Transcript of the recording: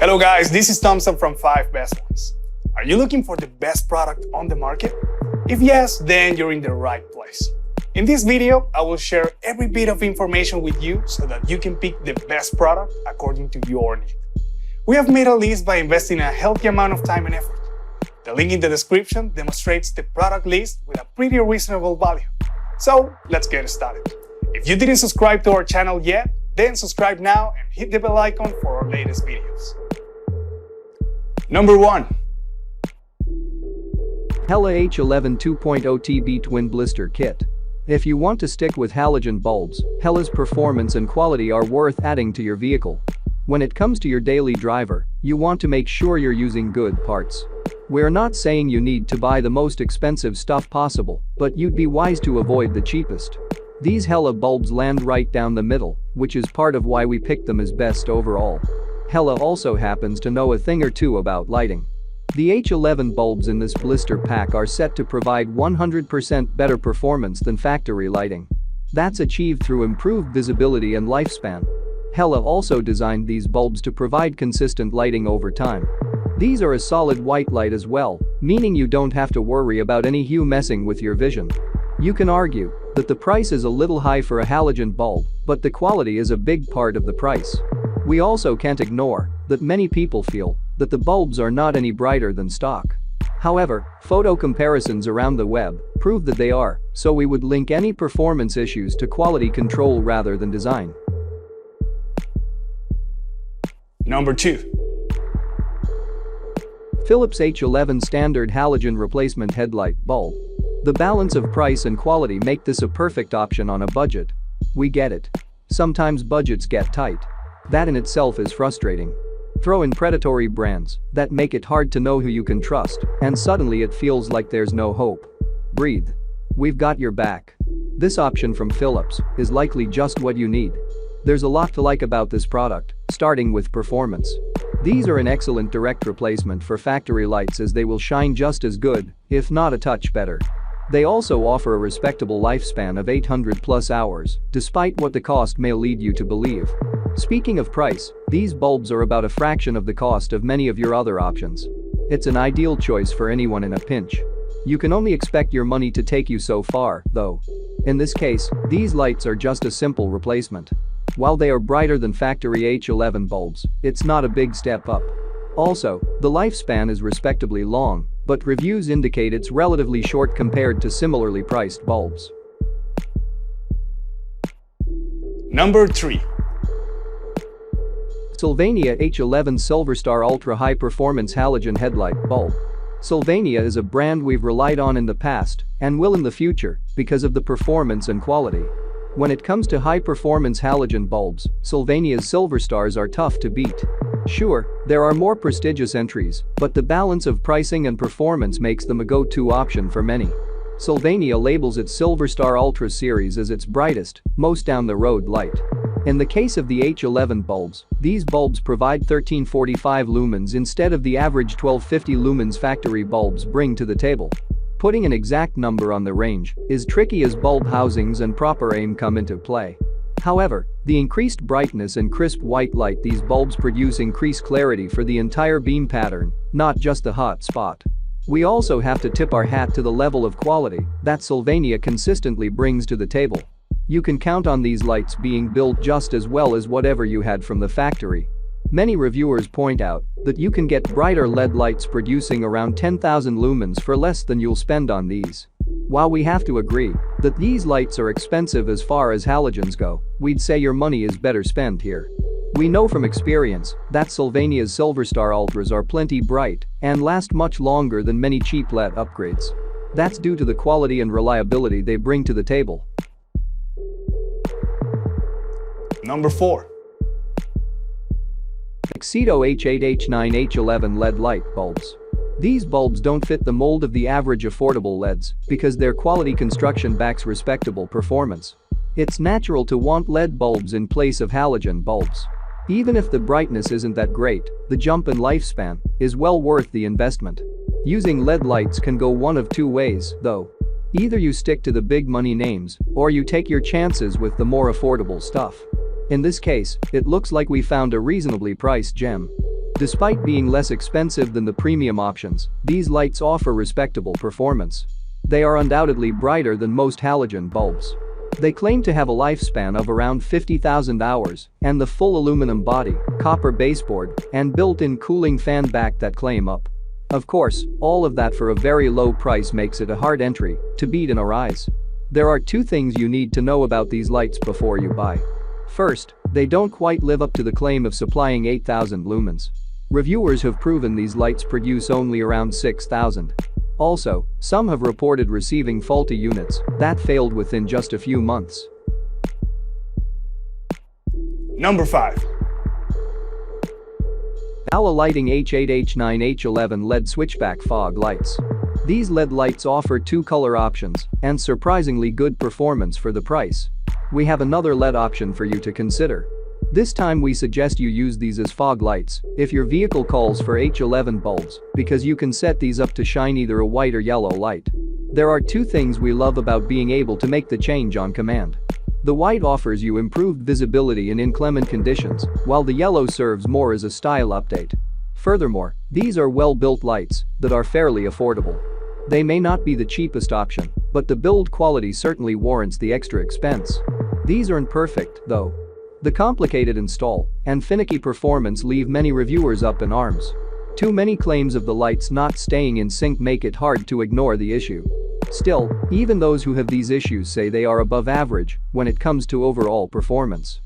Hello guys, this is Thompson from 5 Best Ones. Are you looking for the best product on the market? If yes, then you're in the right place. In this video, I will share every bit of information with you so that you can pick the best product according to your need. We have made a list by investing a healthy amount of time and effort. The link in the description demonstrates the product list with a pretty reasonable value. So let's get started. If you didn't subscribe to our channel yet, then subscribe now and hit the bell icon for our latest videos. Number 1. ALLA H11 2.0 TB Twin Blister Kit. If you want to stick with halogen bulbs, ALLA's performance and quality are worth adding to your vehicle. When it comes to your daily driver, you want to make sure you're using good parts. We're not saying you need to buy the most expensive stuff possible, but you'd be wise to avoid the cheapest. These ALLA bulbs land right down the middle, which is part of why we picked them as best overall. ALLA also happens to know a thing or two about lighting. The H11 bulbs in this blister pack are set to provide 100% better performance than factory lighting. That's achieved through improved visibility and lifespan. ALLA also designed these bulbs to provide consistent lighting over time. These are a solid white light as well, meaning you don't have to worry about any hue messing with your vision. You can argue that the price is a little high for a halogen bulb, but the quality is a big part of the price. We also can't ignore that many people feel that the bulbs are not any brighter than stock. However, photo comparisons around the web prove that they are, so we would link any performance issues to quality control rather than design. Number 2. Philips H11 Standard Halogen Replacement Headlight Bulb. The balance of price and quality make this a perfect option on a budget. We get it. Sometimes budgets get tight. That in itself is frustrating. Throw in predatory brands that make it hard to know who you can trust, and suddenly it feels like there's no hope. Breathe. We've got your back. This option from Philips is likely just what you need. There's a lot to like about this product, starting with performance. These are an excellent direct replacement for factory lights as they will shine just as good, if not a touch better. They also offer a respectable lifespan of 800 plus hours, despite what the cost may lead you to believe. Speaking of price, these bulbs are about a fraction of the cost of many of your other options. It's an ideal choice for anyone in a pinch. You can only expect your money to take you so far, though. In this case, these lights are just a simple replacement. While they are brighter than factory H11 bulbs, it's not a big step up. Also, the lifespan is respectably long, but reviews indicate it's relatively short compared to similarly priced bulbs. Number 3. SYLVANIA H11 SilverStar Ultra High Performance Halogen Headlight Bulb. SYLVANIA is a brand we've relied on in the past and will in the future because of the performance and quality. When it comes to high-performance halogen bulbs, SYLVANIA's SilverStars are tough to beat. Sure, there are more prestigious entries, but the balance of pricing and performance makes them a go-to option for many. SYLVANIA labels its SilverStar Ultra series as its brightest, most down-the-road light. In the case of the H11 bulbs, these bulbs provide 1345 lumens instead of the average 1250 lumens factory bulbs bring to the table. Putting an exact number on the range is tricky as bulb housings and proper aim come into play. However, the increased brightness and crisp white light these bulbs produce increase clarity for the entire beam pattern, not just the hot spot. We also have to tip our hat to the level of quality that SYLVANIA consistently brings to the table. You can count on these lights being built just as well as whatever you had from the factory. Many reviewers point out that you can get brighter LED lights producing around 10,000 lumens for less than you'll spend on these. While we have to agree that these lights are expensive as far as halogens go, we'd say your money is better spent here. We know from experience that SYLVANIA's SilverStar Ultras are plenty bright and last much longer than many cheap LED upgrades. That's due to the quality and reliability they bring to the table. Number 4. AUXITO H8 H9 H11 LED light bulbs. These bulbs don't fit the mold of the average affordable LEDs because their quality construction backs respectable performance. It's natural to want LED bulbs in place of halogen bulbs. Even if the brightness isn't that great, the jump in lifespan is well worth the investment. Using LED lights can go one of two ways, though. Either you stick to the big money names, or you take your chances with the more affordable stuff. In this case, it looks like we found a reasonably priced gem. Despite being less expensive than the premium options, these lights offer respectable performance. They are undoubtedly brighter than most halogen bulbs. They claim to have a lifespan of around 50,000 hours, and the full aluminum body, copper baseboard, and built-in cooling fan back that claim up. Of course, all of that for a very low price makes it a hard entry to beat in our eyes. There are two things you need to know about these lights before you buy. First, they don't quite live up to the claim of supplying 8,000 lumens. Reviewers have proven these lights produce only around 6,000. Also, some have reported receiving faulty units that failed within just a few months. Number 5. ALLA Lighting H8 H9 H11 LED Switchback Fog Lights. These LED lights offer two color options and surprisingly good performance for the price. We have another LED option for you to consider. This time we suggest you use these as fog lights if your vehicle calls for H11 bulbs, because you can set these up to shine either a white or yellow light. There are two things we love about being able to make the change on command. The white offers you improved visibility in inclement conditions, while the yellow serves more as a style update. Furthermore, these are well-built lights that are fairly affordable. They may not be the cheapest option, but the build quality certainly warrants the extra expense. These aren't perfect, though. The complicated install and finicky performance leave many reviewers up in arms. Too many claims of the lights not staying in sync make it hard to ignore the issue. Still, even those who have these issues say they are above average when it comes to overall performance.